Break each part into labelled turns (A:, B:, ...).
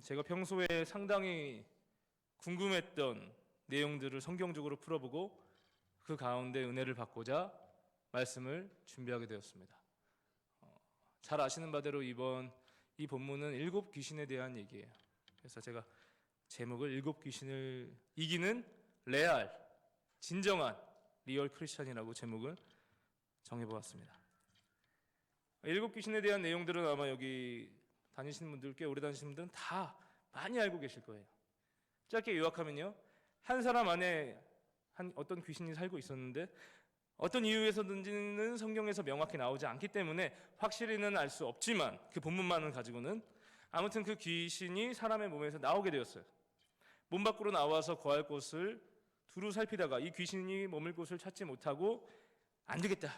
A: 제가 평소에 상당히 궁금했던 내용들을 성경적으로 풀어보고 그 가운데 은혜를 받고자 말씀을 준비하게 되었습니다. 잘 아시는 바대로 이 본문은 7 귀신에 대한 얘기예요. 그래서 제가 제목을 7 귀신을 이기는 레알, 진정한 리얼 크리스찬이라고 제목을 정해보았습니다. 7 귀신에 대한 내용들은 아마 여기 다니시는 분들, 꽤 오래 다니시는 분들은 다 많이 알고 계실 거예요. 짧게 요약하면요, 한 사람 안에 어떤 귀신이 살고 있었는데 어떤 이유에서든지는 성경에서 명확히 나오지 않기 때문에 확실히는 알 수 없지만 그 본문만을 가지고는 아무튼 그 귀신이 사람의 몸에서 나오게 되었어요. 몸 밖으로 나와서 거할 곳을 두루 살피다가 이 귀신이 머물 곳을 찾지 못하고 안 되겠다,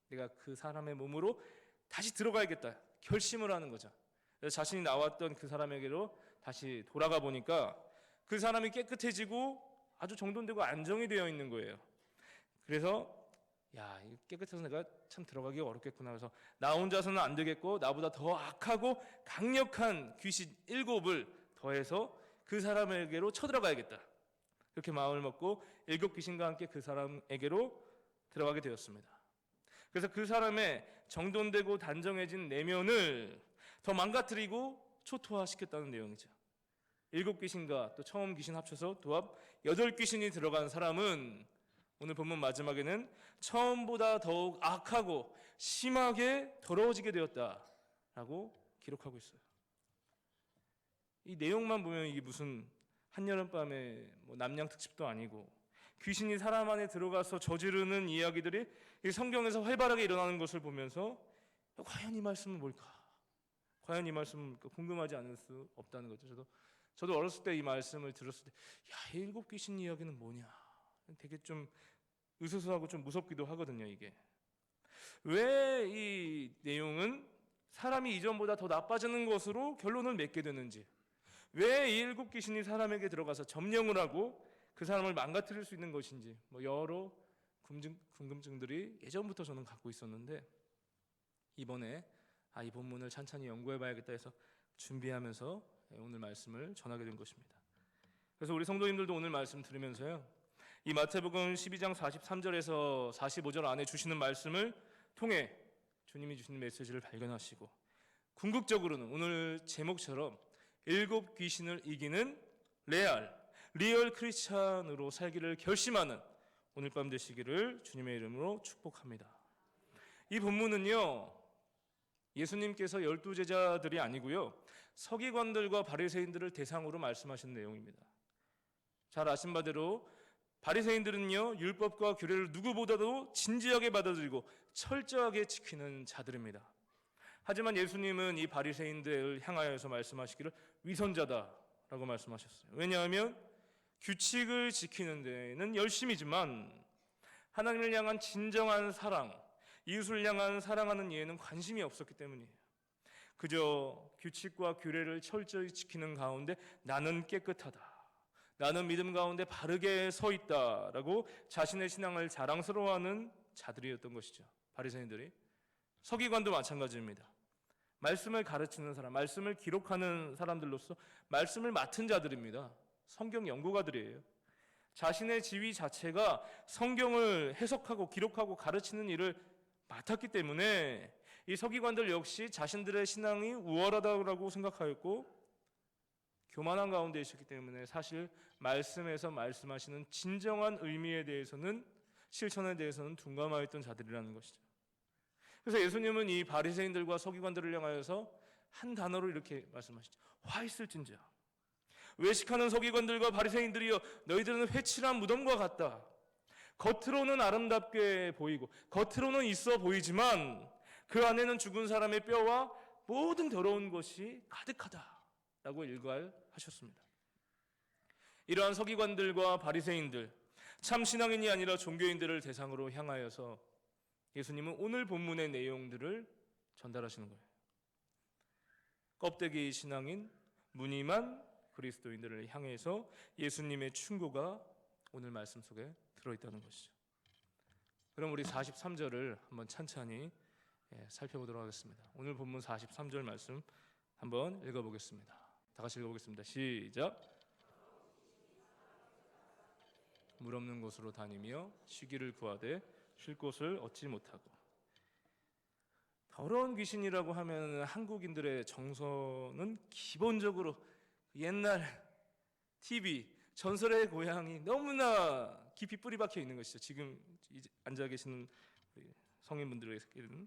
A: 내가 그 사람의 몸으로 다시 들어가야겠다 결심을 하는 거죠. 그래서 자신이 나왔던 그 사람에게로 다시 돌아가 보니까 그 사람이 깨끗해지고 아주 정돈되고 안정이 되어 있는 거예요. 그래서 깨끗해서 내가 참 들어가기가 어렵겠구나. 그래서 나 혼자서는 안 되겠고 나보다 더 악하고 강력한 귀신 7을 더해서 그 사람에게로 쳐들어가야겠다. 그렇게 마음을 먹고 7 귀신과 함께 그 사람에게로 들어가게 되었습니다. 그래서 그 사람의 정돈되고 단정해진 내면을 더 망가뜨리고 초토화시켰다는 내용이죠. 7 귀신과 또 처음 귀신 합쳐서 도합 8 귀신이 들어간 사람은 오늘 본문 마지막에는 처음보다 더욱 악하고 심하게 더러워지게 되었다라고 기록하고 있어요. 이 내용만 보면 이게 무슨 한여름밤의 남양 특집도 아니고 귀신이 사람 안에 들어가서 저지르는 이야기들이 성경에서 활발하게 일어나는 것을 보면서 과연 이 말씀은 뭘까? 과연 이 말씀은 궁금하지 않을 수 없다는 거죠. 저도 어렸을 때 이 말씀을 들었을 때 7 귀신 이야기는 뭐냐? 되게 좀 으스스하고 좀 무섭기도 하거든요. 이게 왜 이 내용은 사람이 이전보다 더 나빠지는 것으로 결론을 맺게 되는지, 왜 이 7 귀신이 사람에게 들어가서 점령을 하고 그 사람을 망가뜨릴 수 있는 것인지 여러 궁금증들이 예전부터 저는 갖고 있었는데 이번에 이 본문을 찬찬히 연구해봐야겠다 해서 준비하면서 오늘 말씀을 전하게 된 것입니다. 그래서 우리 성도님들도 오늘 말씀 들으면서요, 이 마태복음 12장 43절에서 45절 안에 주시는 말씀을 통해 주님이 주시는 메시지를 발견하시고 궁극적으로는 오늘 제목처럼 7 귀신을 이기는 리얼 크리스찬으로 살기를 결심하는 오늘 밤 되시기를 주님의 이름으로 축복합니다. 이 본문은요, 예수님께서 12 제자들이 아니고요, 서기관들과 바리새인들을 대상으로 말씀하신 내용입니다. 잘 아신 바대로 바리새인들은요, 율법과 규례를 누구보다도 진지하게 받아들이고 철저하게 지키는 자들입니다. 하지만 예수님은 이 바리새인들을 향하여서 말씀하시기를 위선자다라고 말씀하셨어요. 왜냐하면 규칙을 지키는 데는 열심이지만 하나님을 향한 진정한 사랑, 이웃을 향한 사랑하는 이에는 관심이 없었기 때문이에요. 그저 규칙과 규례를 철저히 지키는 가운데 나는 깨끗하다, 나는 믿음 가운데 바르게 서 있다라고 자신의 신앙을 자랑스러워하는 자들이었던 것이죠. 바리새인들이. 서기관도 마찬가지입니다. 말씀을 가르치는 사람, 말씀을 기록하는 사람들로서 말씀을 맡은 자들입니다. 성경 연구가들이에요. 자신의 지위 자체가 성경을 해석하고 기록하고 가르치는 일을 맡았기 때문에 이 서기관들 역시 자신들의 신앙이 우월하다고 생각하였고 교만한 가운데 있었기 때문에 사실 말씀에서 말씀하시는 진정한 의미에 대해서는, 실천에 대해서는 둔감하였던 자들이라는 것이죠. 그래서 예수님은 이 바리새인들과 서기관들을 향하여서 한 단어로 이렇게 말씀하시죠. 화 있을진저, 외식하는 서기관들과 바리새인들이여, 너희들은 회칠한 무덤과 같다. 겉으로는 아름답게 보이고 겉으로는 있어 보이지만 그 안에는 죽은 사람의 뼈와 모든 더러운 것이 가득하다라고 일갈하셨습니다. 이러한 서기관들과 바리새인들, 참 신앙인이 아니라 종교인들을 대상으로 향하여서 예수님은 오늘 본문의 내용들을 전달하시는 거예요. 껍데기 신앙인, 무늬만 그리스도인들을 향해서 예수님의 충고가 오늘 말씀 속에 들어있다는 것이죠. 그럼 우리 43절을 한번 찬찬히 살펴보도록 하겠습니다. 오늘 본문 43절 말씀 한번 읽어보겠습니다. 다 같이 읽어보겠습니다. 시작. 물 없는 곳으로 다니며 쉬기를 구하되 쉴 곳을 얻지 못하고. 더러운 귀신이라고 하면 한국인들의 정서는 기본적으로 옛날 TV 전설의 고향이 너무나 깊이 뿌리 박혀 있는 것이죠. 지금 앉아 계시는 성인분들에게는.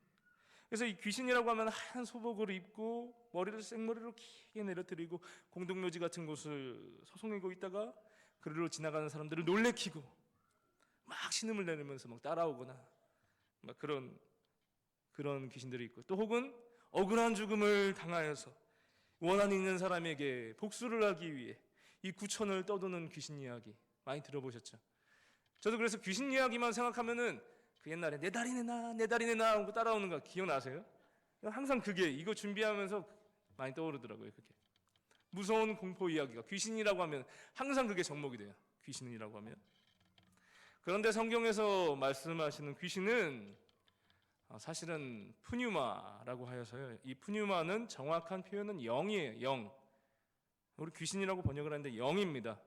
A: 그래서 이 귀신이라고 하면 하얀 소복을 입고 머리를 생머리로 길게 내려뜨리고 공동묘지 같은 곳을 서성이고 있다가 그리로 지나가는 사람들을 놀래키고 막 신음을 내면서 막 따라오거나 막 그런 귀신들이 있고, 또 혹은 억울한 죽음을 당하여서 원한이 있는 사람에게 복수를 하기 위해 이 구천을 떠도는 귀신 이야기 많이 들어보셨죠? 저도 그래서 귀신 이야기만 생각하면은 그 옛날에 내 다리 내놔 내 다리 내놔 하고 따라오는 거 기억나세요? 항상 그게 이거 준비하면서 많이 떠오르더라고요. 그게 무서운 공포 이야기가 귀신이라고 하면 항상 그게 접목이 돼요. 귀신이라고 하면. 그런데 성경에서 말씀하시는 귀신은 사실은 푸뉴마라고 하여서요. 이 푸뉴마는 정확한 표현은 영이에요. 영. 우리 귀신이라고 번역을 하는데 영입니다.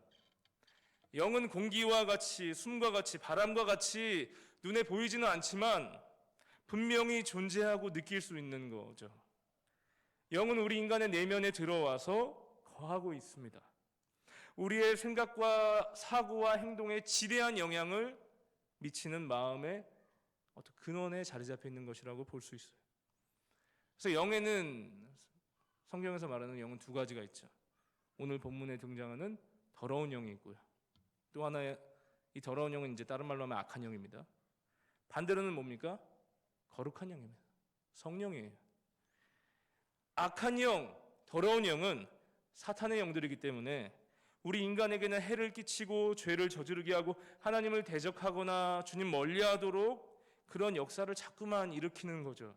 A: 영은 공기와 같이 숨과 같이 바람과 같이 눈에 보이지는 않지만 분명히 존재하고 느낄 수 있는 거죠. 영은 우리 인간의 내면에 들어와서 거하고 있습니다. 우리의 생각과 사고와 행동에 지대한 영향을 미치는 마음의 어떤 근원에 자리 잡혀 있는 것이라고 볼 수 있어요. 그래서 영에는 성경에서 말하는 영은 두 가지가 있죠. 오늘 본문에 등장하는 더러운 영이 있고요. 또 하나의 이 더러운 영은 이제 다른 말로 하면 악한 영입니다. 반대로는 뭡니까? 거룩한 영입니다. 성령이에요. 악한 영, 더러운 영은 사탄의 영들이기 때문에 우리 인간에게는 해를 끼치고 죄를 저지르게 하고 하나님을 대적하거나 주님 멀리하도록 그런 역사를 자꾸만 일으키는 거죠.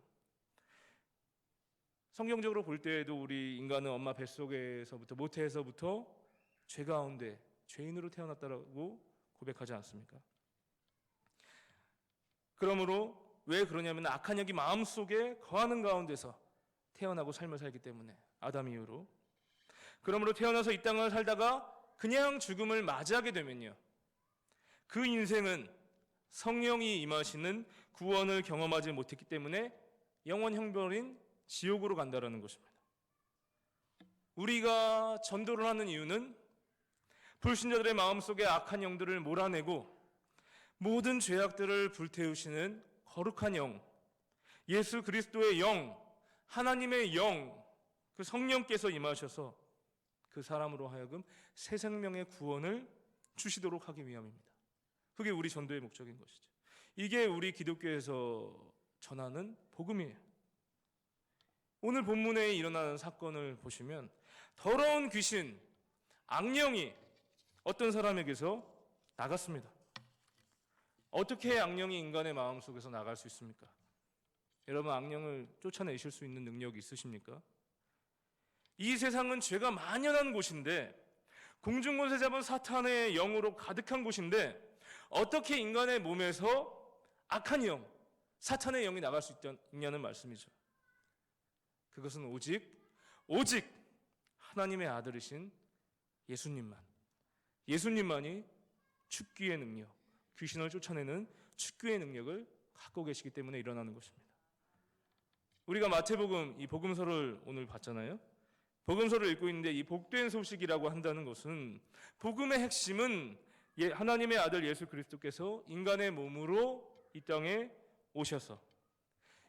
A: 성경적으로 볼 때에도 우리 인간은 엄마 뱃속에서부터 모태에서부터 죄 가운데 죄인으로 태어났다고 고백하지 않습니까? 그러므로 왜 그러냐면 악한 영이 마음속에 거하는 가운데서 태어나고 삶을 살기 때문에, 아담 이후로. 그러므로 태어나서 이 땅을 살다가 그냥 죽음을 맞이하게 되면요, 그 인생은 성령이 임하시는 구원을 경험하지 못했기 때문에 영원 형벌인 지옥으로 간다라는 것입니다. 우리가 전도를 하는 이유는 불신자들의 마음속에 악한 영들을 몰아내고 모든 죄악들을 불태우시는 거룩한 영, 예수 그리스도의 영, 하나님의 영, 그 성령께서 임하셔서 그 사람으로 하여금 새 생명의 구원을 주시도록 하기 위함입니다. 그게 우리 전도의 목적인 것이죠. 이게 우리 기독교에서 전하는 복음이에요. 오늘 본문에 일어나는 사건을 보시면 더러운 귀신, 악령이 어떤 사람에게서 나갔습니다. 어떻게 악령이 인간의 마음속에서 나갈 수 있습니까? 여러분, 악령을 쫓아내실 수 있는 능력이 있으십니까? 이 세상은 죄가 만연한 곳인데, 공중곳에 잡은 사탄의 영으로 가득한 곳인데, 어떻게 인간의 몸에서 악한 영, 사탄의 영이 나갈 수 있냐는 말씀이죠. 그것은 오직 하나님의 아들이신 예수님만이 축귀의 능력, 귀신을 쫓아내는 축귀의 능력을 갖고 계시기 때문에 일어나는 것입니다. 우리가 마태복음, 이 복음서를 오늘 봤잖아요. 복음서를 읽고 있는데 이 복된 소식이라고 한다는 것은, 복음의 핵심은 하나님의 아들 예수 그리스도께서 인간의 몸으로 이 땅에 오셔서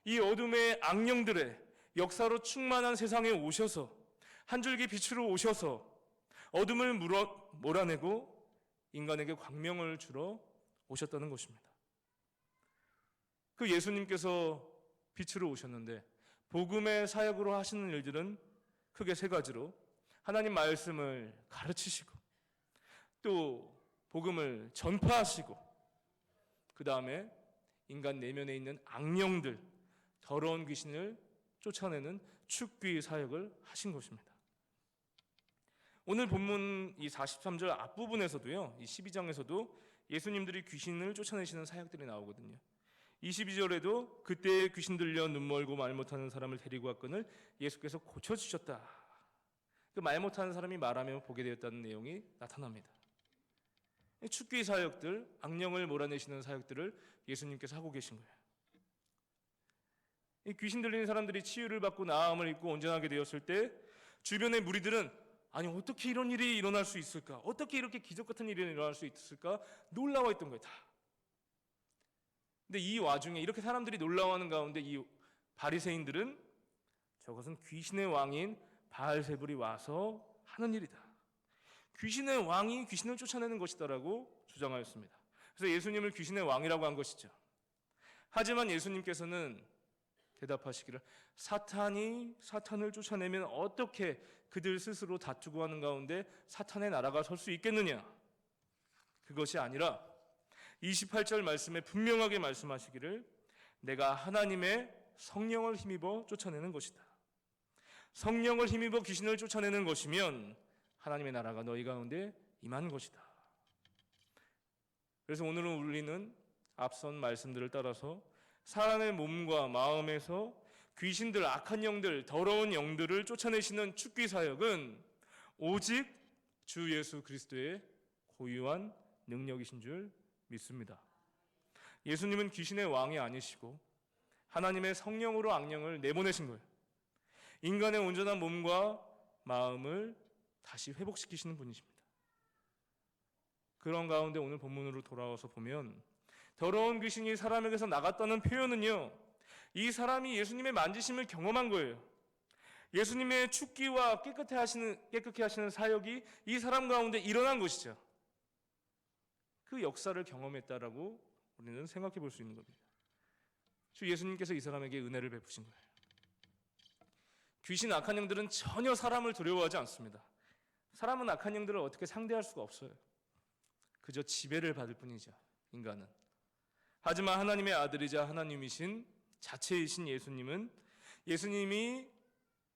A: 이 어둠의 악령들의 역사로 충만한 세상에 오셔서 한 줄기 빛으로 오셔서 어둠을 몰아내고 인간에게 광명을 주러 오셨다는 것입니다. 그 예수님께서 빛으로 오셨는데 복음의 사역으로 하시는 일들은 크게 세 가지로, 하나님 말씀을 가르치시고 또 복음을 전파하시고, 그 다음에 인간 내면에 있는 악령들, 더러운 귀신을 쫓아내는 축귀 사역을 하신 것입니다. 오늘 본문 이 43절 앞부분에서도요, 이 12장에서도 예수님들이 귀신을 쫓아내시는 사역들이 나오거든요. 22절에도 그때 귀신 들려 눈 멀고 말 못하는 사람을 데리고 왔거늘 예수께서 고쳐주셨다. 그 말 못하는 사람이 말하며 보게 되었다는 내용이 나타납니다. 축귀 사역들, 악령을 몰아내시는 사역들을 예수님께서 하고 계신 거예요. 이 귀신 들리는 사람들이 치유를 받고 나음을 입고 온전하게 되었을 때 주변의 무리들은 아니 어떻게 이런 일이 일어날 수 있을까? 어떻게 이렇게 기적 같은 일이 일어날 수 있을까? 놀라워했던 거예요, 다. 근데 이 와중에 이렇게 사람들이 놀라워하는 가운데 이 바리새인들은 저것은 귀신의 왕인 바알세불이 와서 하는 일이다. 귀신의 왕이 귀신을 쫓아내는 것이다라고 주장하였습니다. 그래서 예수님을 귀신의 왕이라고 한 것이죠. 하지만 예수님께서는 대답하시기를 사탄이 사탄을 쫓아내면 어떻게 그들 스스로 다투고 하는 가운데 사탄의 나라가 설 수 있겠느냐? 그것이 아니라 28절 말씀에 분명하게 말씀하시기를 내가 하나님의 성령을 힘입어 쫓아내는 것이다. 성령을 힘입어 귀신을 쫓아내는 것이면 하나님의 나라가 너희 가운데 임하는 것이다. 그래서 오늘은 우리는 앞선 말씀들을 따라서 사람의 몸과 마음에서 귀신들, 악한 영들, 더러운 영들을 쫓아내시는 축귀 사역은 오직 주 예수 그리스도의 고유한 능력이신 줄 믿습니다. 예수님은 귀신의 왕이 아니시고 하나님의 성령으로 악령을 내보내신 거예요. 인간의 온전한 몸과 마음을 다시 회복시키시는 분이십니다. 그런 가운데 오늘 본문으로 돌아와서 보면 더러운 귀신이 사람에게서 나갔다는 표현은요, 이 사람이 예수님의 만지심을 경험한 거예요. 예수님의 축기와 깨끗게 하시는 사역이 이 사람 가운데 일어난 것이죠. 그 역사를 경험했다라고 우리는 생각해 볼 수 있는 겁니다. 주 예수님께서 이 사람에게 은혜를 베푸신 거예요. 귀신 악한 영들은 전혀 사람을 두려워하지 않습니다. 사람은 악한 영들을 어떻게 상대할 수가 없어요. 그저 지배를 받을 뿐이죠, 인간은. 하지만 하나님의 아들이자 하나님이신 자체이신 예수님은 예수님이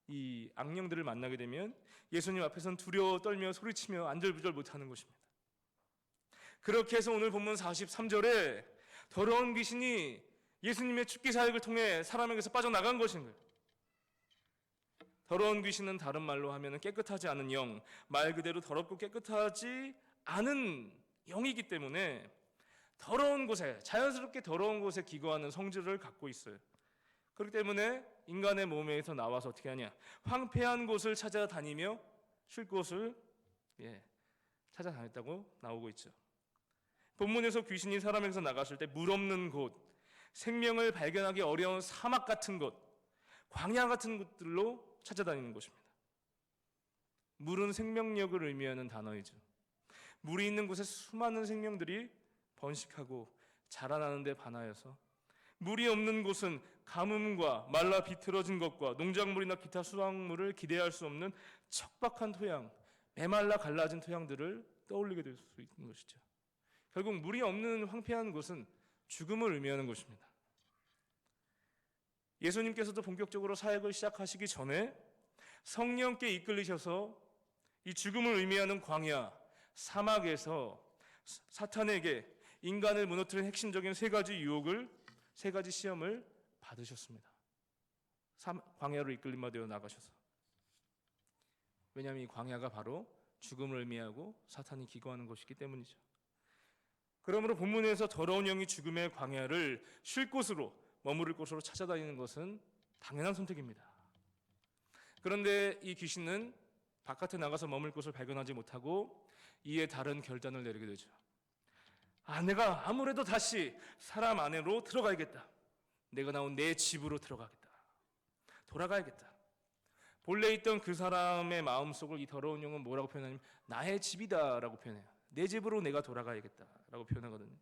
A: 이 악령들을 만나게 되면 예수님 앞에서는 두려워 떨며 소리치며 안절부절 못하는 것입니다. 그렇게 해서 오늘 본문 43절에 더러운 귀신이 예수님의 축기 사역을 통해 사람에게서 빠져나간 것인 거예요. 더러운 귀신은 다른 말로 하면 깨끗하지 않은 영, 말 그대로 더럽고 깨끗하지 않은 영이기 때문에 더러운 곳에, 자연스럽게 더러운 곳에 기거하는 성질을 갖고 있어요. 그렇기 때문에 인간의 몸에서 나와서 어떻게 하냐, 황폐한 곳을 찾아다니며 쉴 곳을 찾아다녔다고 나오고 있죠. 본문에서 귀신이 사람에게서 나갔을 때 물 없는 곳, 생명을 발견하기 어려운 사막 같은 곳, 광야 같은 곳들로 찾아다니는 것입니다. 물은 생명력을 의미하는 단어이죠. 물이 있는 곳에 수많은 생명들이 번식하고 자라나는 데 반하여서 물이 없는 곳은 가뭄과 말라 비틀어진 것과 농작물이나 기타 수확물을 기대할 수 없는 척박한 토양, 메말라 갈라진 토양들을 떠올리게 될 수 있는 것이죠. 결국 물이 없는 황폐한 곳은 죽음을 의미하는 것입니다. 예수님께서도 본격적으로 사역을 시작하시기 전에 성령께 이끌리셔서 이 죽음을 의미하는 광야, 사막에서 사탄에게 인간을 무너뜨리는 핵심적인 세 가지 유혹을, 세 가지 시험을 받으셨습니다. 광야로 이끌림 받아 나가셔서. 왜냐하면 이 광야가 바로 죽음을 의미하고 사탄이 기거하는 것이기 때문이죠. 그러므로 본문에서 더러운 영이 죽음의 광야를 쉴 곳으로, 머무를 곳으로 찾아다니는 것은 당연한 선택입니다. 그런데 이 귀신은 바깥에 나가서 머물 곳을 발견하지 못하고 이에 다른 결단을 내리게 되죠. 내가 아무래도 다시 사람 안으로 들어가야겠다. 내가 나온 내 집으로 들어가겠다. 돌아가야겠다. 본래 있던 그 사람의 마음속을 이 더러운 영은 뭐라고 표현하냐면 나의 집이다 라고 표현해요. 내 집으로 내가 돌아가야겠다 라고 표현하거든요.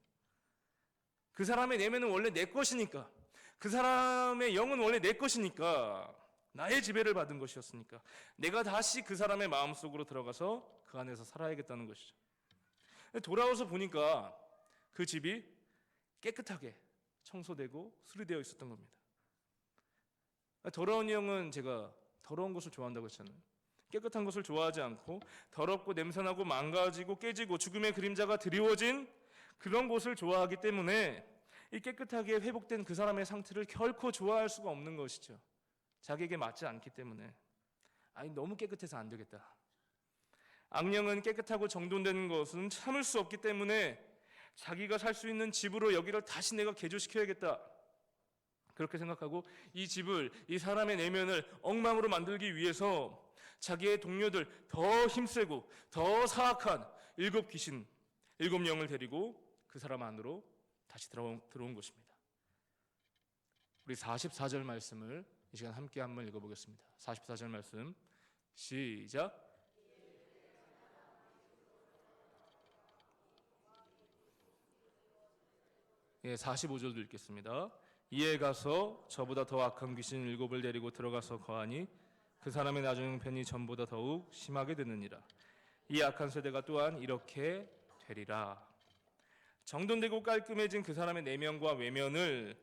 A: 그 사람의 내면은 원래 내 것이니까, 그 사람의 영은 원래 내 것이니까, 나의 지배를 받은 것이었으니까 내가 다시 그 사람의 마음속으로 들어가서 그 안에서 살아야겠다는 것이죠. 돌아와서 보니까 그 집이 깨끗하게 청소되고 수리되어 있었던 겁니다. 더러운 영은 제가 더러운 것을 좋아한다고 했잖아요. 깨끗한 것을 좋아하지 않고 더럽고 냄새나고 망가지고 깨지고 죽음의 그림자가 드리워진 그런 곳을 좋아하기 때문에 이 깨끗하게 회복된 그 사람의 상태를 결코 좋아할 수가 없는 것이죠. 자기에게 맞지 않기 때문에. 아니 너무 깨끗해서 안 되겠다. 악령은 깨끗하고 정돈되는 것은 참을 수 없기 때문에 자기가 살 수 있는 집으로 여기를 다시 내가 개조시켜야겠다. 그렇게 생각하고 이 집을, 이 사람의 내면을 엉망으로 만들기 위해서 자기의 동료들 더 힘세고 더 사악한 7 귀신, 7 영을 데리고 그 사람 안으로 다시 들어온 것입니다. 우리 44절 말씀을 이 시간 함께 한번 읽어보겠습니다. 44절 말씀 시작. 예, 45절도 읽겠습니다. 이에 가서 저보다 더 악한 귀신 7을 데리고 들어가서 거하니 그 사람의 나중 형편이 전보다 더욱 심하게 되느니라. 이 악한 세대가 또한 이렇게 되리라. 정돈되고 깔끔해진 그 사람의 내면과 외면을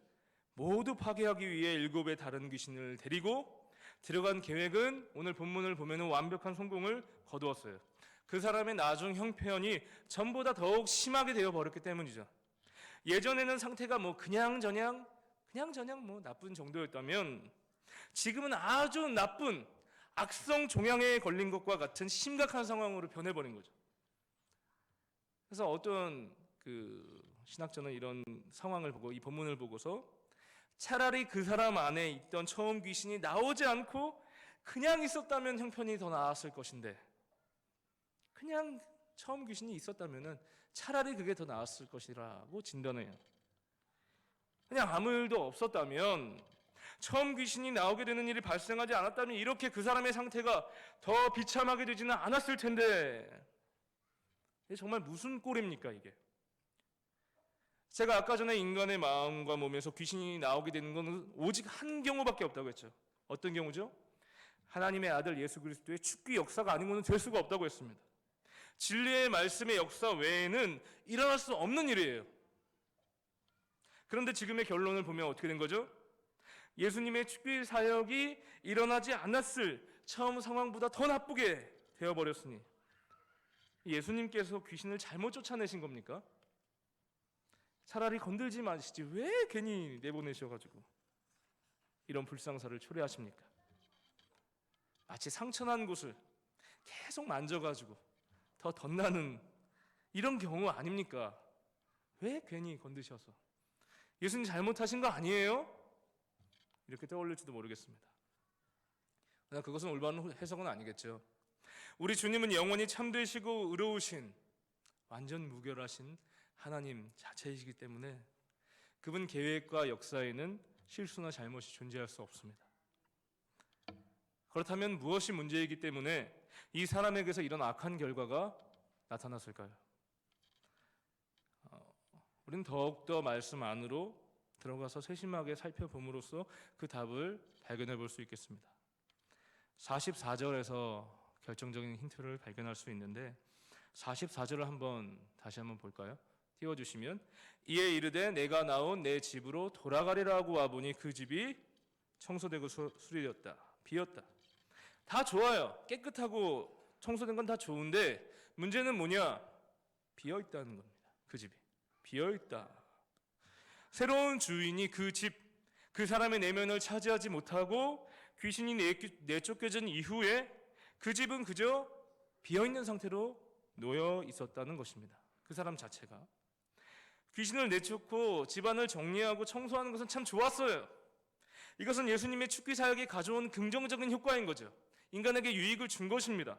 A: 모두 파괴하기 위해 7의 다른 귀신을 데리고 들어간 계획은 오늘 본문을 보면 완벽한 성공을 거두었어요. 그 사람의 나중 형편이 전보다 더욱 심하게 되어버렸기 때문이죠. 예전에는 상태가 그냥저냥 나쁜 정도였다면 지금은 아주 나쁜 악성 종양에 걸린 것과 같은 심각한 상황으로 변해버린 거죠. 그래서 어떤 신학자는 이런 상황을 보고 이 본문을 보고서 차라리 그 사람 안에 있던 처음 귀신이 나오지 않고 그냥 있었다면 형편이 더 나았을 것인데, 그냥 처음 귀신이 있었다면 차라리 그게 더 나았을 것이라고 진단해요. 그냥 아무 일도 없었다면, 처음 귀신이 나오게 되는 일이 발생하지 않았다면 이렇게 그 사람의 상태가 더 비참하게 되지는 않았을 텐데, 이게 정말 무슨 꼴입니까 이게? 제가 아까 전에 인간의 마음과 몸에서 귀신이 나오게 되는 것은 오직 한 경우밖에 없다고 했죠. 어떤 경우죠? 하나님의 아들 예수 그리스도의 축기 역사가 아니고는 될 수가 없다고 했습니다. 진리의 말씀의 역사 외에는 일어날 수 없는 일이에요. 그런데 지금의 결론을 보면 어떻게 된 거죠? 예수님의 축기 사역이 일어나지 않았을 처음 상황보다 더 나쁘게 되어버렸으니 예수님께서 귀신을 잘못 쫓아내신 겁니까? 차라리 건들지 마시지 왜 괜히 내보내셔가지고 이런 불상사를 초래하십니까? 마치 상처난 곳을 계속 만져가지고 더 덧나는 이런 경우 아닙니까? 왜 괜히 건드셔서? 예수님 잘못하신 거 아니에요? 이렇게 떠올릴지도 모르겠습니다. 그러나 그것은 올바른 해석은 아니겠죠. 우리 주님은 영원히 참되시고 의로우신 완전 무결하신 하나님 자체이시기 때문에 그분 계획과 역사에는 실수나 잘못이 존재할 수 없습니다. 그렇다면 무엇이 문제이기 때문에 이 사람에게서 이런 악한 결과가 나타났을까요? 우리는 더욱더 말씀 안으로 들어가서 세심하게 살펴봄으로써 그 답을 발견해 볼 수 있겠습니다. 44절에서 결정적인 힌트를 발견할 수 있는데 44절을 다시 한번 볼까요? 띄워주시면 이에 이르되 내가 나온 내 집으로 돌아가리라 하고 와보니 그 집이 청소되고 수리되었다. 비었다. 다 좋아요. 깨끗하고 청소된 건 다 좋은데 문제는 뭐냐? 비어있다는 겁니다. 그 집이 비어있다. 새로운 주인이 그 집, 그 사람의 내면을 차지하지 못하고 귀신이 내쫓겨진 이후에 그 집은 그저 비어있는 상태로 놓여 있었다는 것입니다. 그 사람 자체가 귀신을 내쫓고 집안을 정리하고 청소하는 것은 참 좋았어요. 이것은 예수님의 축기 사역이 가져온 긍정적인 효과인 거죠. 인간에게 유익을 준 것입니다.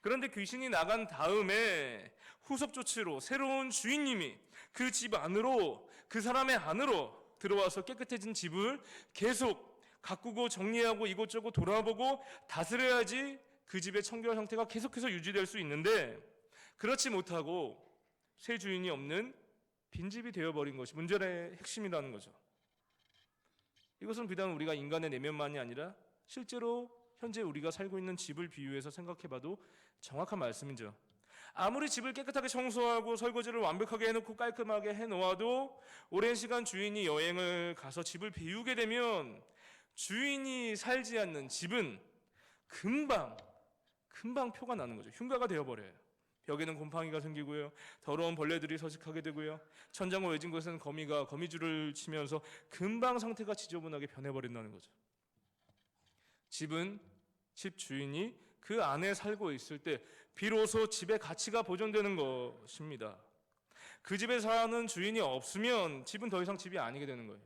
A: 그런데 귀신이 나간 다음에 후속 조치로 새로운 주인님이 그 집 안으로, 그 사람의 안으로 들어와서 깨끗해진 집을 계속 가꾸고 정리하고 이곳저곳 돌아보고 다스려야지 그 집의 청결 상태가 계속해서 유지될 수 있는데, 그렇지 못하고 새 주인이 없는 빈집이 되어버린 것이 문제의 핵심이라는 거죠. 이것은 비단 우리가 인간의 내면만이 아니라 실제로 현재 우리가 살고 있는 집을 비유해서 생각해봐도 정확한 말씀이죠. 아무리 집을 깨끗하게 청소하고 설거지를 완벽하게 해놓고 깔끔하게 해놓아도 오랜 시간 주인이 여행을 가서 집을 비우게 되면 주인이 살지 않는 집은 금방 표가 나는 거죠. 흉가가 되어버려요. 벽에는 곰팡이가 생기고요, 더러운 벌레들이 서식하게 되고요, 천장과 외진 곳에는 거미가 거미줄을 치면서 금방 상태가 지저분하게 변해버린다는 거죠. 집은 집 주인이 그 안에 살고 있을 때 비로소 집의 가치가 보존되는 것입니다. 그 집에 사는 주인이 없으면 집은 더 이상 집이 아니게 되는 거예요.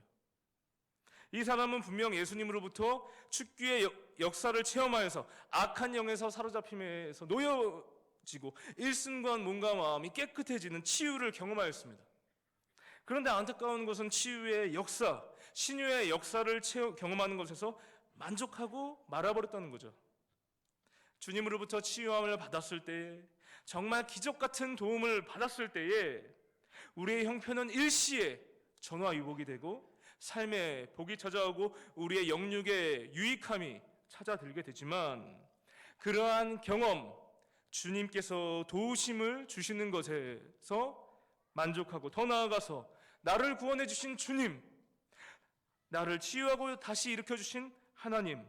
A: 이 사람은 분명 예수님으로부터 축귀의 역사를 체험하여서 악한 영에서 사로잡힘에서 놓여지고 일순간 몸과 마음이 깨끗해지는 치유를 경험하였습니다. 그런데 안타까운 것은 치유의 역사, 신유의 역사를 경험하는 것에서 만족하고 말아버렸다는 거죠. 주님으로부터 치유함을 받았을 때에, 정말 기적 같은 도움을 받았을 때에 우리의 형편은 일시에 전화위복이 되고 삶에 복이 찾아오고 우리의 영육의 유익함이 찾아들게 되지만, 그러한 경험, 주님께서 도우심을 주시는 것에서 만족하고 더 나아가서 나를 구원해 주신 주님, 나를 치유하고 다시 일으켜 주신 하나님,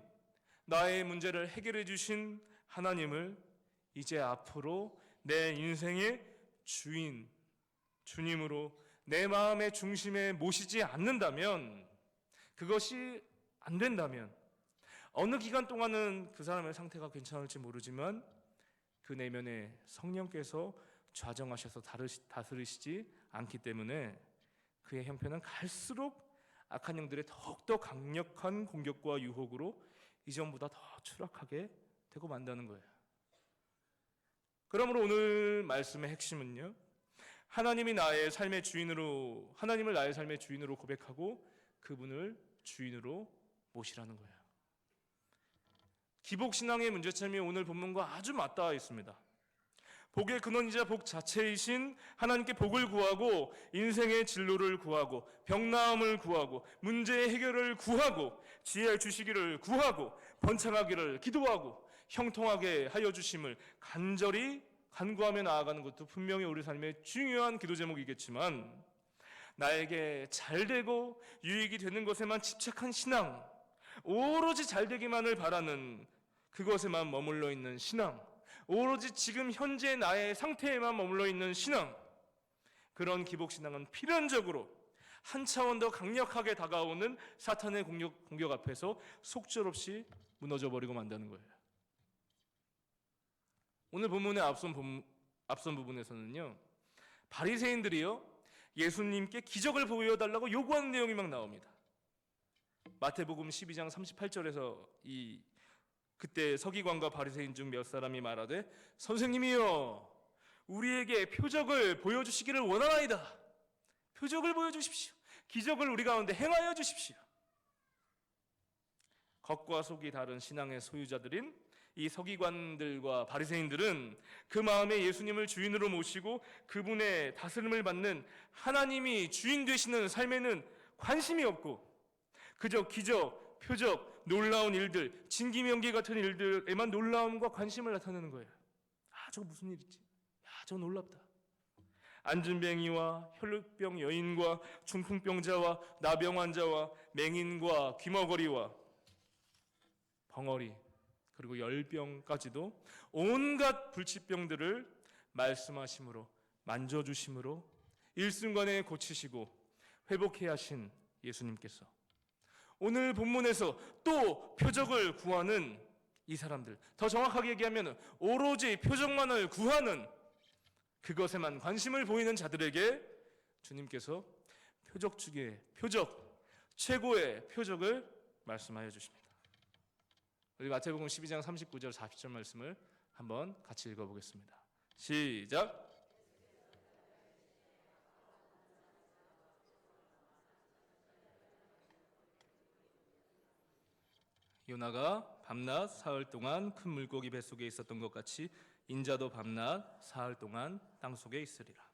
A: 나의 문제를 해결해 주신 하나님을 이제 앞으로 내 인생의 주인, 주님으로 내 마음의 중심에 모시지 않는다면, 그것이 안 된다면 어느 기간 동안은 그 사람의 상태가 괜찮을지 모르지만 그 내면에 성령께서 좌정하셔서 다스리시지 않기 때문에 그의 형편은 갈수록 악한 영들의 더욱더 강력한 공격과 유혹으로 이전보다 더 추락하게 되고 만다는 거예요. 그러므로 오늘 말씀의 핵심은요, 하나님을 나의 삶의 주인으로 고백하고 그분을 주인으로 모시라는 거예요. 기복신앙의 문제점이 오늘 본문과 아주 맞닿아 있습니다. 복의 근원이자 복 자체이신 하나님께 복을 구하고 인생의 진로를 구하고 병나음을 구하고 문제의 해결을 구하고 지혜 주시기를 구하고 번창하기를 기도하고 형통하게 하여 주심을 간절히 간구하며 나아가는 것도 분명히 우리 삶의 중요한 기도 제목이겠지만, 나에게 잘되고 유익이 되는 것에만 집착한 신앙, 오로지 잘되기만을 바라는 그것에만 머물러 있는 신앙, 오로지 지금 현재 나의 상태에만 머물러 있는 신앙, 그런 기복신앙은 필연적으로 한 차원 더 강력하게 다가오는 사탄의 공격 앞에서 속절없이 무너져 버리고 만다는 거예요. 오늘 본문의 앞선 부분에서는요, 바리새인들이요 예수님께 기적을 보여달라고 요구하는 내용이 막 나옵니다. 마태복음 12장 38절에서 그때 서기관과 바리새인 중 몇 사람이 말하되, 선생님이여 우리에게 표적을 보여주시기를 원하나이다. 표적을 보여주십시오. 기적을 우리 가운데 행하여 주십시오. 겉과 속이 다른 신앙의 소유자들인 이 서기관들과 바리새인들은 그 마음에 예수님을 주인으로 모시고 그분의 다스림을 받는 하나님이 주인 되시는 삶에는 관심이 없고 그저 기적, 표적, 놀라운 일들, 진기명기 같은 일들에만 놀라움과 관심을 나타내는 거예요. 저거 무슨 일이지? 저거 놀랍다. 안진뱅이와 혈루병 여인과 중풍병자와 나병 환자와 맹인과 귀머거리와 벙어리, 그리고 열병까지도 온갖 불치병들을 말씀하심으로 만져주심으로 일순간에 고치시고 회복해 하신 예수님께서 오늘 본문에서 또 표적을 구하는 이 사람들, 더 정확하게 얘기하면 오로지 표적만을 구하는, 그것에만 관심을 보이는 자들에게 주님께서 표적 중에 표적, 최고의 표적을 말씀하여 주십니다. 우리 마태복음 12장 39절 40절 말씀을 한번 같이 읽어보겠습니다. 시작. 요나가 밤낮 사흘 동안 큰 물고기 뱃속에 있었던 것 같이 인자도 밤낮 사흘 동안 땅속에 있으리라.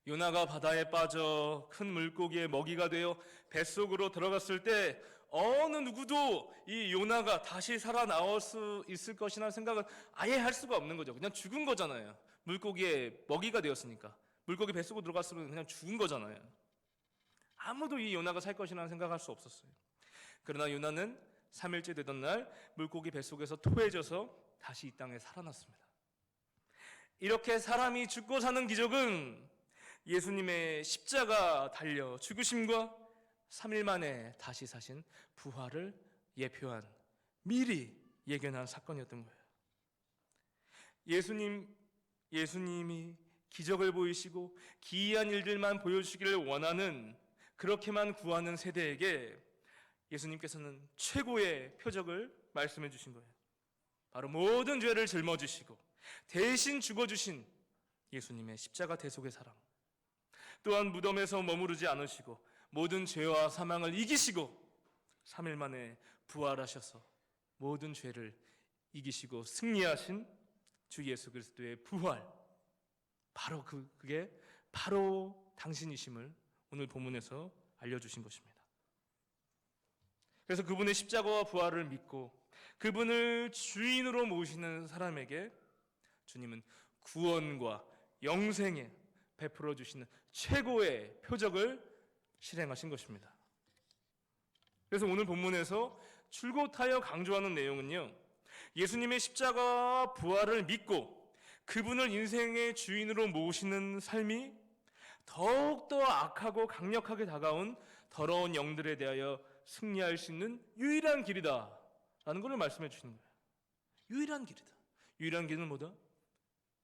A: 요나가 바다에 빠져 큰 물고기의 먹이가 되어 뱃속으로 들어갔을 때 어느 누구도 이 요나가 다시 살아나올 수 있을 것이라는 생각을 아예 할 수가 없는 거죠. 그냥 죽은 거잖아요. 물고기의 먹이가 되었으니까. 물고기 뱃속으로 들어갔으면 그냥 죽은 거잖아요. 아무도 이 요나가 살 것이라는 생각할 수 없었어요. 그러나 요나는 3일째 되던 날 물고기 뱃속에서 토해져서 다시 이 땅에 살아났습니다. 이렇게 사람이 죽고 사는 기적은 예수님의 십자가 달려 죽으심과 3일 만에 다시 사신 부활을 예표한, 미리 예견한 사건이었던 거예요. 예수님이 기적을 보이시고 기이한 일들만 보여주시기를 원하는, 그렇게만 구하는 세대에게 예수님께서는 최고의 표적을 말씀해 주신 거예요. 바로 모든 죄를 짊어지시고 대신 죽어주신 예수님의 십자가 대속의 사랑, 또한 무덤에서 머무르지 않으시고 모든 죄와 사망을 이기시고 3일 만에 부활하셔서 모든 죄를 이기시고 승리하신 주 예수 그리스도의 부활, 바로 그게 바로 당신이심을 오늘 본문에서 알려주신 것입니다. 그래서 그분의 십자가와 부활을 믿고 그분을 주인으로 모시는 사람에게 주님은 구원과 영생에 베풀어 주시는 최고의 표적을 실행하신 것입니다. 그래서 오늘 본문에서 줄곧하여 강조하는 내용은요, 예수님의 십자가와 부활을 믿고 그분을 인생의 주인으로 모시는 삶이 더욱더 악하고 강력하게 다가온 더러운 영들에 대하여 승리할 수 있는 유일한 길이다 라는 것을 말씀해 주시는 거예요. 유일한 길이다. 유일한 길은 뭐다?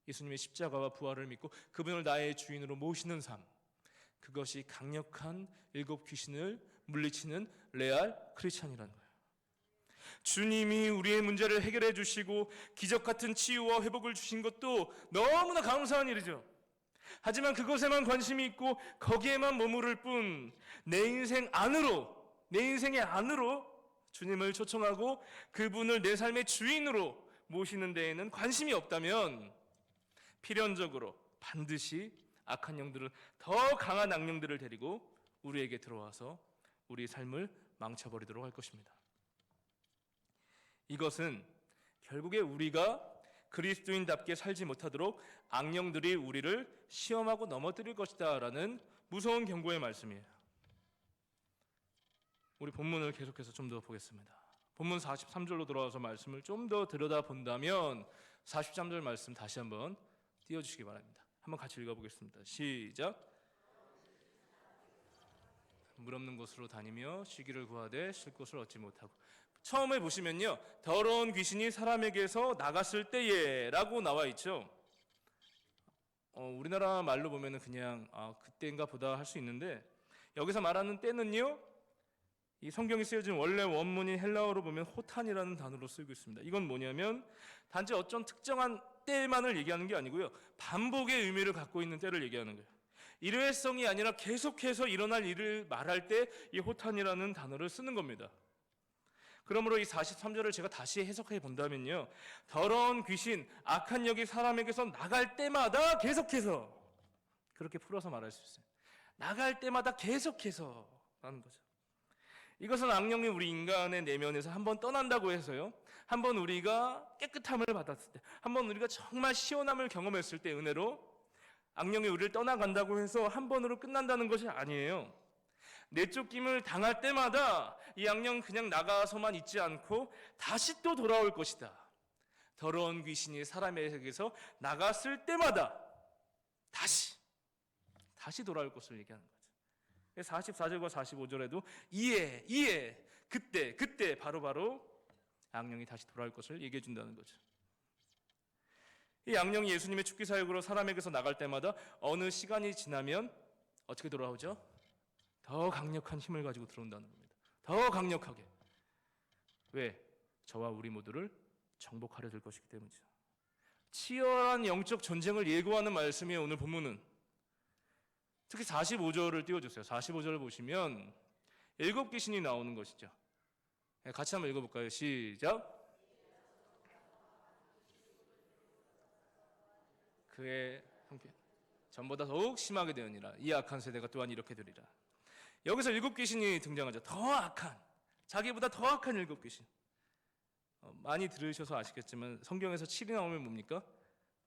A: 예수님의 십자가와 부활을 믿고 그분을 나의 주인으로 모시는 삶, 그것이 강력한 7 귀신을 물리치는 레알 크리스찬이라는 거예요. 주님이 우리의 문제를 해결해 주시고 기적 같은 치유와 회복을 주신 것도 너무나 감사한 일이죠. 하지만 그것에만 관심이 있고 거기에만 머무를 뿐 내 인생의 안으로 주님을 초청하고 그분을 내 삶의 주인으로 모시는 데에는 관심이 없다면 필연적으로 반드시 악한 영들은 더 강한 악령들을 데리고 우리에게 들어와서 우리의 삶을 망쳐버리도록 할 것입니다. 이것은 결국에 우리가 그리스도인답게 살지 못하도록 악령들이 우리를 시험하고 넘어뜨릴 것이다 라는 무서운 경고의 말씀이에요. 우리 본문을 계속해서 좀 더 보겠습니다. 본문 43절로 돌아와서 말씀을 좀 더 들여다본다면 43절 말씀 다시 한번 띄워주시기 바랍니다. 한번 같이 읽어보겠습니다. 시작. 물 없는 곳으로 다니며 쉬기를 구하되 쉴 곳을 얻지 못하고, 처음에 보시면요, 더러운 귀신이 사람에게서 나갔을 때에 라고 나와 있죠. 우리나라 말로 보면은 그냥 그때인가 보다 할 수 있는데, 여기서 말하는 때는요, 이 성경이 쓰여진 원래 원문인 헬라어로 보면 호탄이라는 단어로 쓰이고 있습니다. 이건 뭐냐면 단지 어떤 특정한 때만을 얘기하는 게 아니고요, 반복의 의미를 갖고 있는 때를 얘기하는 거예요. 일회성이 아니라 계속해서 일어날 일을 말할 때 이 호탄이라는 단어를 쓰는 겁니다. 그러므로 이 43절을 제가 다시 해석해 본다면요, 더러운 귀신, 악한 영이 사람에게서 나갈 때마다 계속해서, 그렇게 풀어서 말할 수 있어요. 나갈 때마다 계속해서 라는 거죠. 이것은 악령이 우리 인간의 내면에서 한번 떠난다고 해서요, 한번 우리가 깨끗함을 받았을 때, 한번 우리가 정말 시원함을 경험했을 때 은혜로 악령이 우리를 떠나간다고 해서 한 번으로 끝난다는 것이 아니에요. 내쫓김을 당할 때마다 이 악령 그냥 나가서만 있지 않고 다시 또 돌아올 것이다. 더러운 귀신이 사람에게서 나갔을 때마다 다시 돌아올 것을 얘기하는 거죠. 44절과 45절에도 이에 그때 바로 악령이 다시 돌아올 것을 얘기해 준다는 거죠. 이 악령이 예수님의 죽기 사역으로 사람에게서 나갈 때마다 어느 시간이 지나면 어떻게 돌아오죠? 더 강력한 힘을 가지고 들어온다는 겁니다. 더 강력하게. 왜? 저와 우리 모두를 정복하려 될 것이기 때문이죠. 치열한 영적 전쟁을 예고하는 말씀이에요, 오늘 본문은. 특히 45절을 띄워주세요. 45절을 보시면 7 귀신이 나오는 것이죠. 같이 한번 읽어볼까요? 시작. 그의 형편 전보다 더욱 심하게 되느니라. 이 악한 세대가 또한 이렇게 되리라. 여기서 7 귀신이 등장하죠. 더 악한, 자기보다 더 악한 7 귀신. 많이 들으셔서 아시겠지만 성경에서 7이 나오면 뭡니까?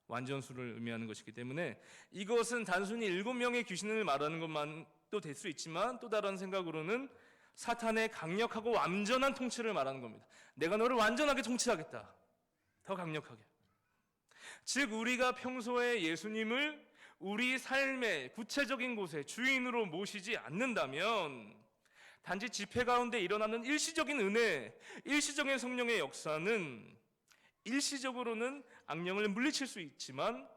A: 완전수를 의미하는 것이기 때문에 이것은 단순히 7명의 귀신을 말하는 것만도 될 수 있지만, 또 다른 생각으로는 사탄의 강력하고 완전한 통치를 말하는 겁니다. 내가 너를 완전하게 통치하겠다. 더 강력하게. 즉 우리가 평소에 예수님을 우리 삶의 구체적인 곳에 주인으로 모시지 않는다면 단지 집회 가운데 일어나는 일시적인 은혜, 일시적인 성령의 역사는 일시적으로는 악령을 물리칠 수 있지만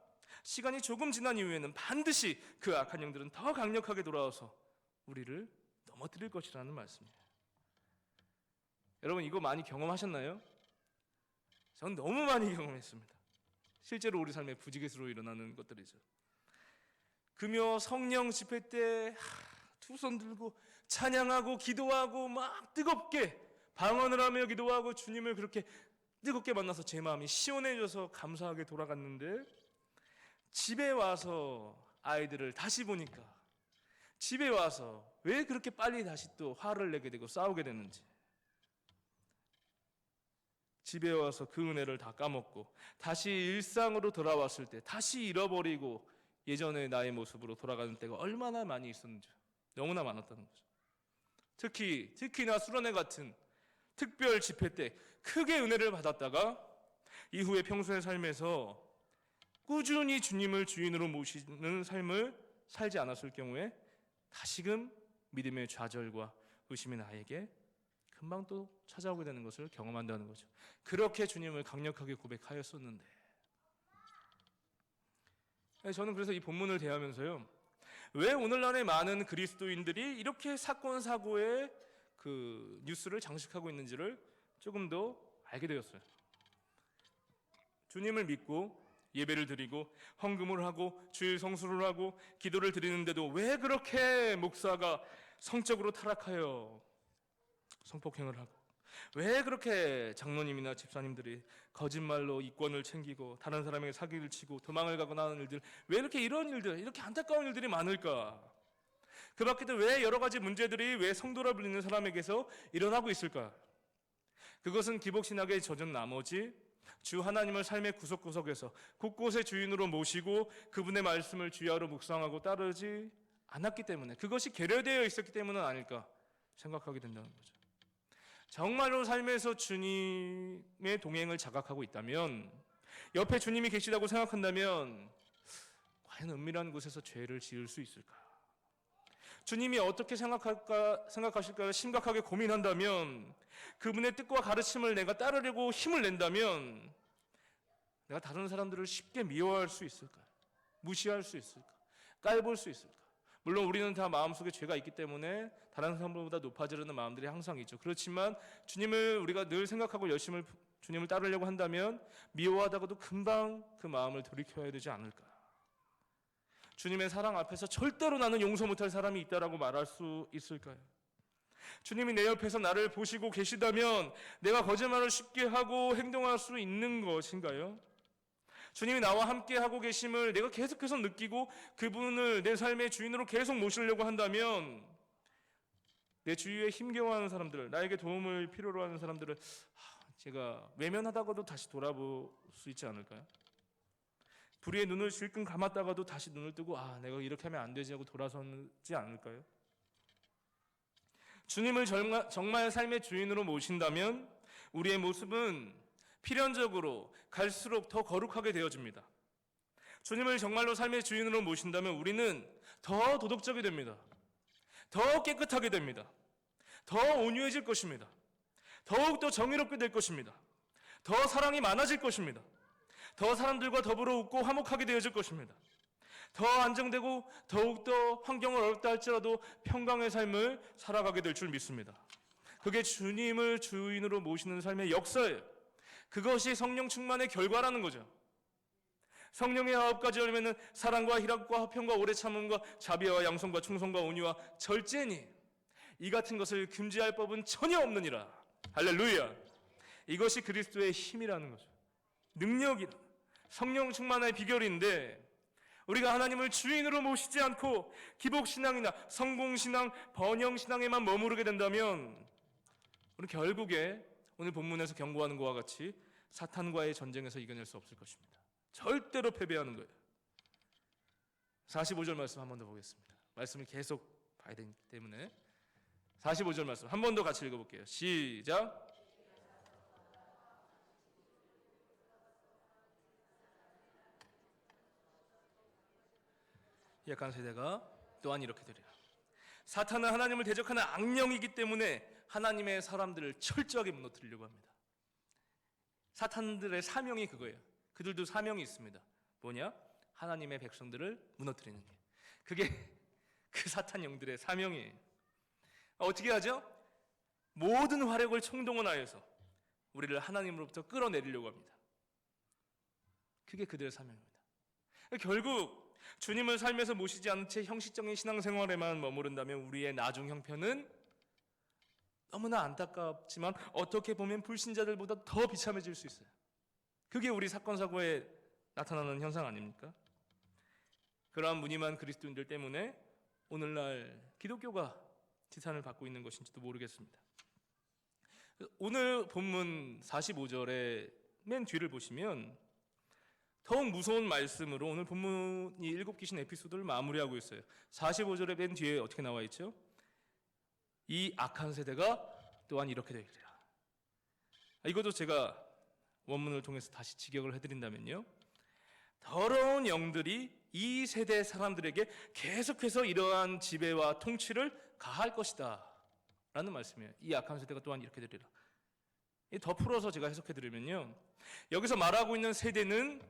A: 시간이 조금 지난 이후에는 반드시 그 악한 영들은 더 강력하게 돌아와서 우리를 넘어뜨릴 것이라는 말씀이에요. 여러분, 이거 많이 경험하셨나요? 전 너무 많이 경험했습니다. 실제로 우리 삶의 부지기수로 일어나는 것들이죠. 금요 성령 집회 때 두 손 들고 찬양하고 기도하고 막 뜨겁게 방언을 하며 기도하고 주님을 그렇게 뜨겁게 만나서 제 마음이 시원해져서 감사하게 돌아갔는데, 집에 와서 아이들을 다시 보니까 집에 와서 왜 그렇게 빨리 다시 또 화를 내게 되고 싸우게 되는지, 집에 와서 그 은혜를 다 까먹고 다시 일상으로 돌아왔을 때 다시 잃어버리고 예전의 나의 모습으로 돌아가는 때가 얼마나 많이 있었는지, 너무나 많았다는 거죠. 특히나 수련회 같은 특별 집회 때 크게 은혜를 받았다가 이후에 평소의 삶에서 꾸준히 주님을 주인으로 모시는 삶을 살지 않았을 경우에 다시금 믿음의 좌절과 의심이 나에게 금방 또 찾아오게 되는 것을 경험한다는 거죠. 그렇게 주님을 강력하게 고백하였었는데, 저는 그래서 이 본문을 대하면서요, 왜 오늘날의 많은 그리스도인들이 이렇게 사건 사고의 그 뉴스를 장식하고 있는지를 조금 더 알게 되었어요. 주님을 믿고 예배를 드리고 헌금을 하고 주일 성수를 하고 기도를 드리는데도 왜 그렇게 목사가 성적으로 타락하여 성폭행을 하고, 왜 그렇게 장로님이나 집사님들이 거짓말로 이권을 챙기고 다른 사람에게 사기를 치고 도망을 가거나 하는 일들, 왜 이렇게 이런 일들, 이렇게 안타까운 일들이 많을까? 그 밖에도 왜 여러 가지 문제들이 왜 성도라 불리는 사람에게서 일어나고 있을까? 그것은 기복신학에 젖은 나머지 주 하나님을 삶의 구석구석에서 곳곳에 주인으로 모시고 그분의 말씀을 주야로 묵상하고 따르지 않았기 때문에, 그것이 결여되어 있었기 때문은 아닐까 생각하게 된다는 거죠. 정말로 삶에서 주님의 동행을 자각하고 있다면, 옆에 주님이 계시다고 생각한다면 과연 은밀한 곳에서 죄를 지을 수 있을까? 주님이 어떻게 생각하실까 심각하게 고민한다면, 그분의 뜻과 가르침을 내가 따르려고 힘을 낸다면 내가 다른 사람들을 쉽게 미워할 수 있을까? 무시할 수 있을까? 깔볼 수 있을까? 물론 우리는 다 마음속에 죄가 있기 때문에 다른 사람보다 높아지려는 마음들이 항상 있죠. 그렇지만 주님을 우리가 늘 생각하고 열심히 주님을 따르려고 한다면 미워하다가도 금방 그 마음을 돌이켜야 되지 않을까? 주님의 사랑 앞에서 절대로 나는 용서 못할 사람이 있다라고 말할 수 있을까요? 주님이 내 옆에서 나를 보시고 계시다면 내가 거짓말을 쉽게 하고 행동할 수 있는 것인가요? 주님이 나와 함께 하고 계심을 내가 계속해서 느끼고 그분을 내 삶의 주인으로 계속 모시려고 한다면 내 주위에 힘겨워하는 사람들, 나에게 도움을 필요로 하는 사람들을 제가 외면하다가도 다시 돌아볼 수 있지 않을까요? 불의의 눈을 질끈 감았다가도 다시 눈을 뜨고 내가 이렇게 하면 안 되지 하고 돌아서지 않을까요? 주님을 정말 삶의 주인으로 모신다면 우리의 모습은 필연적으로 갈수록 더 거룩하게 되어집니다. 주님을 정말로 삶의 주인으로 모신다면 우리는 더 도덕적이 됩니다. 더 깨끗하게 됩니다. 더 온유해질 것입니다. 더욱더 정의롭게 될 것입니다. 더 사랑이 많아질 것입니다. 더 사람들과 더불어 웃고 화목하게 되어질 것입니다. 더 안정되고 더욱더 환경을 어렵다 할지라도 평강의 삶을 살아가게 될 줄 믿습니다. 그게 주님을 주인으로 모시는 삶의 역사예요. 그것이 성령 충만의 결과라는 거죠. 성령의 9가지 열매는 사랑과 희락과 화평과 오래 참음과 자비와 양성과 충성과 온유와 절제니 이 같은 것을 금지할 법은 전혀 없느니라. 할렐루야. 이것이 그리스도의 힘이라는 거죠. 능력이라. 성령 충만의 비결인데 우리가 하나님을 주인으로 모시지 않고 기복신앙이나 성공신앙, 번영신앙에만 머무르게 된다면 우리는 결국에 오늘 본문에서 경고하는 것과 같이 사탄과의 전쟁에서 이겨낼 수 없을 것입니다. 절대로 패배하는 거예요. 45절 말씀 한 번 더 보겠습니다. 말씀을 계속 봐야 되기 때문에 45절 말씀 한 번 더 같이 읽어볼게요. 시작. 약한 세대가 또한 이렇게 되리라. 사탄은 하나님을 대적하는 악령이기 때문에 하나님의 사람들을 철저하게 무너뜨리려고 합니다. 사탄들의 사명이 그거예요. 그들도 사명이 있습니다. 뭐냐? 하나님의 백성들을 무너뜨리는 게. 그게 그 사탄 영들의 사명이에요. 어떻게 하죠? 모든 화력을 총동원하여서 우리를 하나님으로부터 끌어내리려고 합니다. 그게 그들의 사명입니다. 결국 주님을 삶에서 모시지 않은 채 형식적인 신앙생활에만 머무른다면 우리의 나중 형편은 너무나 안타깝지만 어떻게 보면 불신자들보다 더 비참해질 수 있어요. 그게 우리 사건 사고에 나타나는 현상 아닙니까? 그러한 무늬만 그리스도인들 때문에 오늘날 기독교가 지탄을 받고 있는 것인지도 모르겠습니다. 오늘 본문 45절의 맨 뒤를 보시면 더욱 무서운 말씀으로 오늘 본문이 7귀신 에피소드를 마무리하고 있어요. 45절의 맨 뒤에 어떻게 나와 있죠? 이 악한 세대가 또한 이렇게 되리라. 이것도 제가 원문을 통해서 다시 직역을 해드린다면요, 더러운 영들이 이 세대 사람들에게 계속해서 이러한 지배와 통치를 가할 것이다 라는 말씀이에요. 이 악한 세대가 또한 이렇게 되리라. 더 풀어서 제가 해석해드리면요, 여기서 말하고 있는 세대는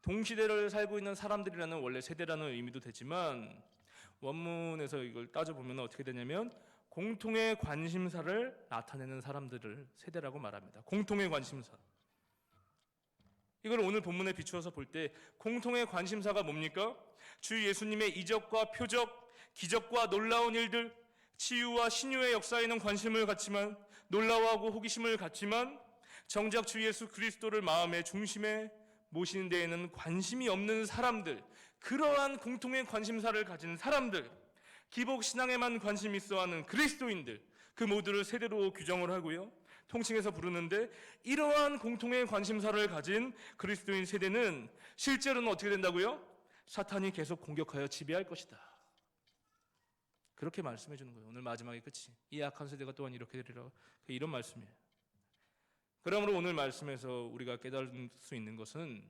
A: 동시대를 살고 있는 사람들이라는 원래 세대라는 의미도 되지만 원문에서 이걸 따져보면 어떻게 되냐면 공통의 관심사를 나타내는 사람들을 세대라고 말합니다. 공통의 관심사. 이걸 오늘 본문에 비추어서 볼 때 공통의 관심사가 뭡니까? 주 예수님의 이적과 표적, 기적과 놀라운 일들, 치유와 신유의 역사에는 관심을 갖지만, 놀라워하고 호기심을 갖지만 정작 주 예수 그리스도를 마음의 중심에 모시는 데에는 관심이 없는 사람들, 그러한 공통의 관심사를 가진 사람들, 기복 신앙에만 관심 있어 하는 그리스도인들, 그 모두를 세대로 규정을 하고요, 통칭해서 부르는데, 이러한 공통의 관심사를 가진 그리스도인 세대는 실제로는 어떻게 된다고요? 사탄이 계속 공격하여 지배할 것이다. 그렇게 말씀해 주는 거예요. 오늘 마지막에 끝이. 이 악한 세대가 또한 이렇게 되리라. 이런 말씀이에요. 그러므로 오늘 말씀에서 우리가 깨달을 수 있는 것은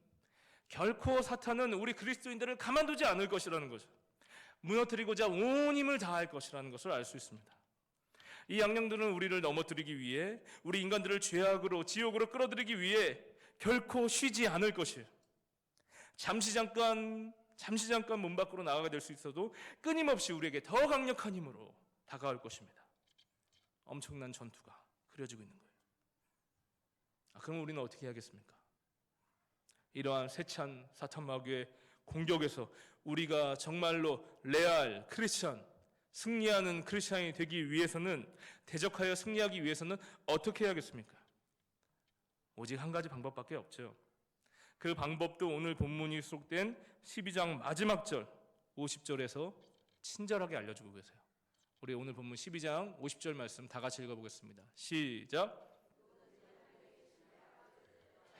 A: 결코 사탄은 우리 그리스도인들을 가만두지 않을 것이라는 거죠. 무너뜨리고자 온 힘을 다할 것이라는 것을 알 수 있습니다. 이 악령들은 우리를 넘어뜨리기 위해, 우리 인간들을 죄악으로 지옥으로 끌어들이기 위해 결코 쉬지 않을 것이에요. 잠시 잠깐 문 밖으로 나가게 될 수 있어도 끊임없이 우리에게 더 강력한 힘으로 다가올 것입니다. 엄청난 전투가 그려지고 있는 거예요. 그럼 우리는 어떻게 해야겠습니까? 이러한 세찬 사탄 마귀의 공격에서 우리가 정말로 레알 크리스찬, 승리하는 크리스찬이 되기 위해서는, 대적하여 승리하기 위해서는 어떻게 해야겠습니까? 오직 한 가지 방법밖에 없죠. 그 방법도 오늘 본문이 수록된 12장 마지막 절 50절에서 친절하게 알려주고 계세요. 우리 오늘 본문 12장 50절 말씀 다 같이 읽어보겠습니다. 시작.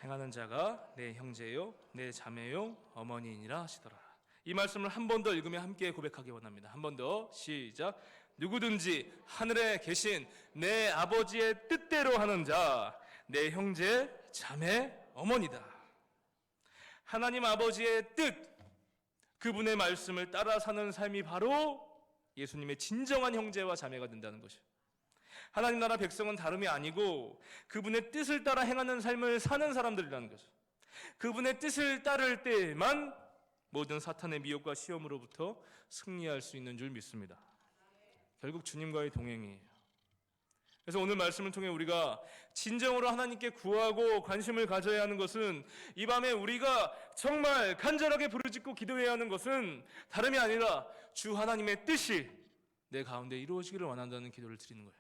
A: 행하는 자가 내 형제요 내 자매요 어머니이니라 하시더라. 이 말씀을 한 번 더 읽으며 함께 고백하기 원합니다. 한 번 더 시작. 누구든지 하늘에 계신 내 아버지의 뜻대로 하는 자 내 형제 자매 어머니다. 하나님 아버지의 뜻, 그분의 말씀을 따라 사는 삶이 바로 예수님의 진정한 형제와 자매가 된다는 것이에요. 하나님 나라 백성은 다름이 아니고 그분의 뜻을 따라 행하는 삶을 사는 사람들이라는 거죠. 그분의 뜻을 따를 때만 모든 사탄의 미혹과 시험으로부터 승리할 수 있는 줄 믿습니다. 결국 주님과의 동행이에요. 그래서 오늘 말씀을 통해 우리가 진정으로 하나님께 구하고 관심을 가져야 하는 것은, 이 밤에 우리가 정말 간절하게 부르짖고 기도해야 하는 것은 다름이 아니라 주 하나님의 뜻이 내 가운데 이루어지기를 원한다는 기도를 드리는 거예요.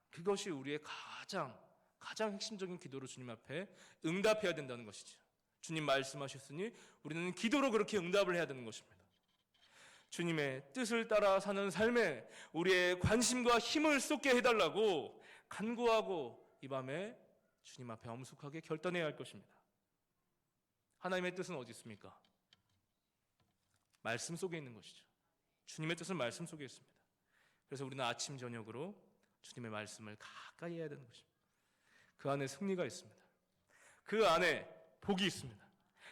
A: 그것이 우리의 가장 핵심적인 기도로 주님 앞에 응답해야 된다는 것이죠. 주님 말씀하셨으니 우리는 기도로 그렇게 응답을 해야 되는 것입니다. 주님의 뜻을 따라 사는 삶에 우리의 관심과 힘을 쏟게 해달라고 간구하고 이 밤에 주님 앞에 엄숙하게 결단해야 할 것입니다. 하나님의 뜻은 어디 있습니까? 말씀 속에 있는 것이죠. 주님의 뜻은 말씀 속에 있습니다. 그래서 우리는 아침 저녁으로 주님의 말씀을 가까이 해야 되는 것입니다. 그 안에 승리가 있습니다. 그 안에 복이 있습니다.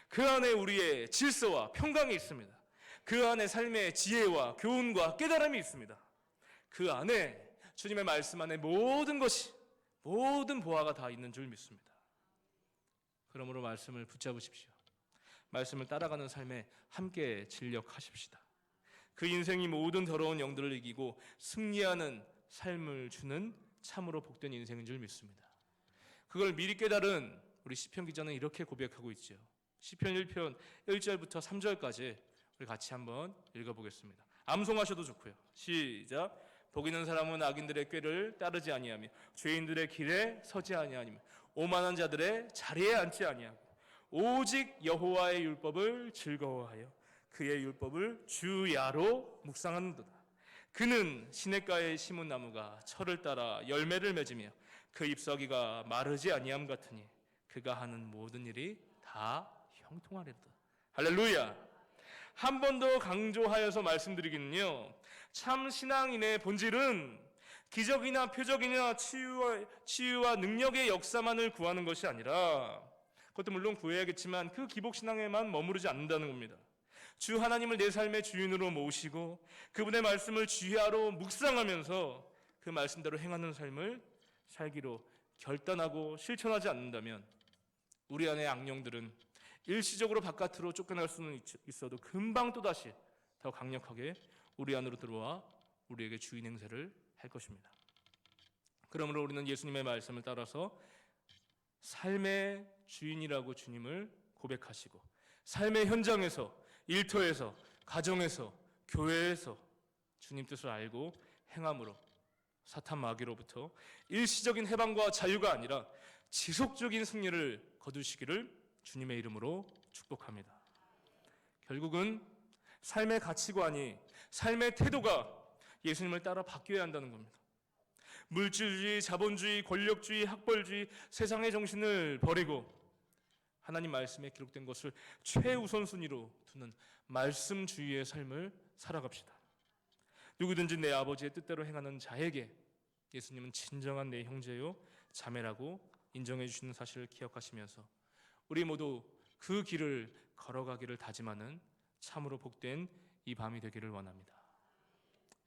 A: 그 안에 우리의 질서와 평강이 있습니다. 그 안에 삶의 지혜와 교훈과 깨달음이 있습니다. 그 안에 주님의 말씀 안에 모든 것이, 모든 보화가 다 있는 줄 믿습니다. 그러므로 말씀을 붙잡으십시오. 말씀을 따라가는 삶에 함께 진력하십시다. 그 인생이 모든 더러운 영들을 이기고 승리하는 삶을 주는 참으로 복된 인생인 줄 믿습니다. 그걸 미리 깨달은 우리 시편 기자는 이렇게 고백하고 있죠. 시편 1편 1절부터 3절까지 우리 같이 한번 읽어보겠습니다. 암송하셔도 좋고요. 시작. 복 있는 사람은 악인들의 꾀를 따르지 아니하며 죄인들의 길에 서지 아니하며 오만한 자들의 자리에 앉지 아니하고 오직 여호와의 율법을 즐거워하여 그의 율법을 주야로 묵상하는도다. 그는 시냇가에 심은 나무가 철을 따라 열매를 맺으며 그 잎사귀가 마르지 아니함 같으니 그가 하는 모든 일이 다 형통하리로다. 할렐루야. 한 번 더 강조하여서 말씀드리기는요, 참 신앙인의 본질은 기적이나 표적이나 치유와 능력의 역사만을 구하는 것이 아니라, 그것도 물론 구해야겠지만 그 기복신앙에만 머무르지 않는다는 겁니다. 주 하나님을 내 삶의 주인으로 모시고 그분의 말씀을 주야로 묵상하면서 그 말씀대로 행하는 삶을 살기로 결단하고 실천하지 않는다면 우리 안의 악령들은 일시적으로 바깥으로 쫓겨날 수는 있어도 금방 또다시 더 강력하게 우리 안으로 들어와 우리에게 주인 행세를 할 것입니다. 그러므로 우리는 예수님의 말씀을 따라서 삶의 주인이라고 주님을 고백하시고 삶의 현장에서, 일터에서, 가정에서, 교회에서 주님 뜻을 알고 행함으로 사탄 마귀로부터 일시적인 해방과 자유가 아니라 지속적인 승리를 거두시기를 주님의 이름으로 축복합니다. 결국은 삶의 가치관이, 삶의 태도가 예수님을 따라 바뀌어야 한다는 겁니다. 물질주의, 자본주의, 권력주의, 학벌주의, 세상의 정신을 버리고 하나님 말씀에 기록된 것을 최우선순위로 두는 말씀주의의 삶을 살아갑시다. 누구든지 내 아버지의 뜻대로 행하는 자에게 예수님은 진정한 내 형제요 자매라고 인정해 주시는 사실을 기억하시면서 우리 모두 그 길을 걸어가기를 다짐하는 참으로 복된 이 밤이 되기를 원합니다.